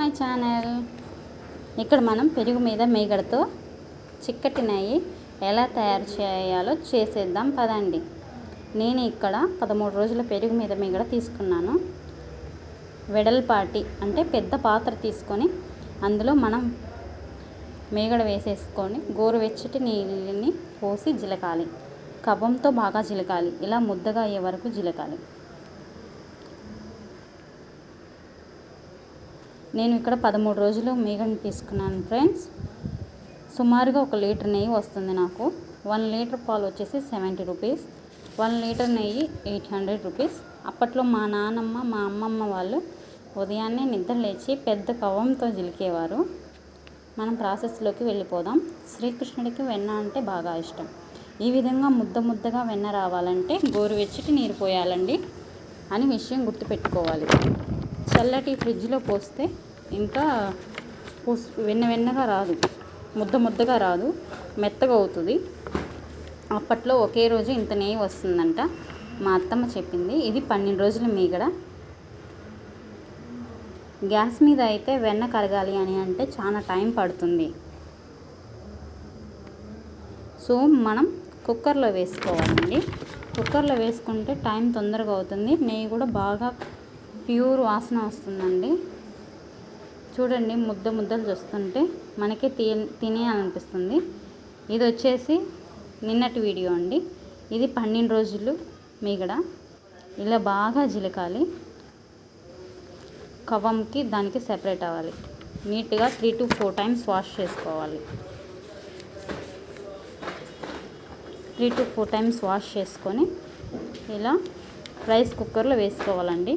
My channel. ఇక్కడ మనం పెరుగు మీద మీగడతో చిక్కటి నెయ్యి ఎలా తయారు చేయాలో చేసేద్దాం పదండి. నేను ఇక్కడ 13 రోజుల పెరుగు మీద మీగడ తీసుకున్నాను. వెడల్పాటి అంటే పెద్ద పాత్ర తీసుకొని అందులో మనం మీగడ వేసేసుకొని గోరువెచ్చటి నీళ్ళని పోసి జిలకాలి. కవ్వంతో బాగా జిలకాలి. ఇలా ముద్దగా అయ్యే వరకు జిలకాలి. నేను ఇక్కడ 13 రోజులు మీగడని తీసుకున్నాను ఫ్రెండ్స్. సుమారుగా 1 లీటర్ నెయ్యి వస్తుంది నాకు. 1 లీటర్ పాలు వచ్చేసి 70 రూపీస్, 1 లీటర్ నెయ్యి 800 రూపీస్. అప్పట్లో మా నాన్నమ్మ మా అమ్మమ్మ వాళ్ళు ఉదయాన్నే నిద్ర లేచి పెద్ద కవ్వంతో జిలికేవారు. మనం ప్రాసెస్లోకి వెళ్ళిపోదాం. శ్రీకృష్ణుడికి వెన్న అంటే బాగా ఇష్టం. ఈ విధంగా ముద్దగా వెన్న రావాలంటే గోరువెచ్చటి నీరు పోయాలండి అని విషయం గుర్తుపెట్టుకోవాలి. చల్లటి ఫ్రిడ్జ్లో పోస్తే ఇంకా వెన్నగా రాదు, ముద్దగా రాదు, మెత్తగా అవుతుంది. అప్పట్లో ఒకే రోజు ఇంత నెయ్యి వస్తుందంట, మా అత్తమ్మ చెప్పింది. ఇది 12 రోజుల మీగడ. గ్యాస్ మీద అయితే వెన్న కరగాలి అని అంటే చాలా టైం పడుతుంది. సో మనం కుక్కర్లో వేసుకోవాలండి. కుక్కర్లో వేసుకుంటే టైం తొందరగా అవుతుంది. నెయ్యి కూడా బాగా ప్యూర్ వాసన వస్తుందండి. చూడండి, ముద్దలు చూస్తుంటే మనకి తినేయాలనిపిస్తుంది. ఇది వచ్చేసి నిన్నటి వీడియో అండి. ఇది 12 రోజులు మీగడ. ఇలా బాగా జిలకాలి. కవ్వంకి దానికి సెపరేట్ అవ్వాలి. నీట్గా 3 to 4 టైమ్స్ వాష్ చేసుకోవాలి. 3 to 4 టైమ్స్ వాష్ చేసుకొని ఇలా రైస్ కుక్కర్లో వేసుకోవాలండి.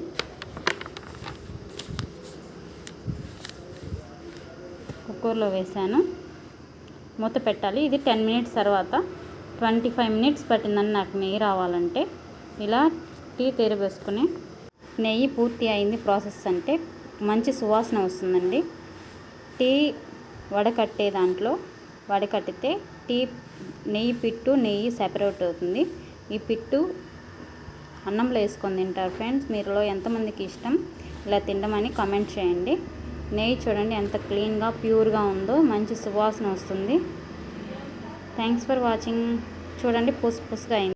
కుక్కర్లో వేసాను. మూత పెట్టాలి. ఇది 10 మినిట్స్ తర్వాత 25 మినిట్స్ పట్టిందని నాకు నెయ్యి రావాలంటే. ఇలా టీ తెరవేసుకుని నెయ్యి పూర్తి అయింది ప్రాసెస్ అంటే మంచి సువాసన వస్తుందండి. టీ వడకట్టే దాంట్లో వడకట్టితే నెయ్యి పిట్టు నెయ్యి సెపరేట్ అవుతుంది. ఈ పిట్టు అన్నంలో వేసుకొని తింటారు ఫ్రెండ్స్. మీరులో ఎంతమందికి ఇష్టం ఇలా తినమని కామెంట్ చేయండి. నెయ్యి చూడండి ఎంత క్లీన్గా ప్యూర్గా ఉందో, మంచి సువాసన వస్తుంది. Thanks for watching. చూడండి పుసుగా అయింది.